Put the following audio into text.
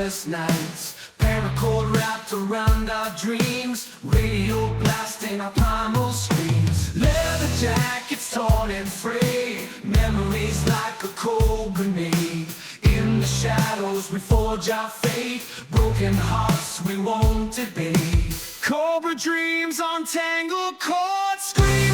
endless nights. Paracord wrapped around our dreams, radio blasting our primal screams. Leather jackets torn and frayed, memories like a cold grenade. In the shadows we forge our fate, broken hearts we won't debate. Cobra dreams on tangled cords scream.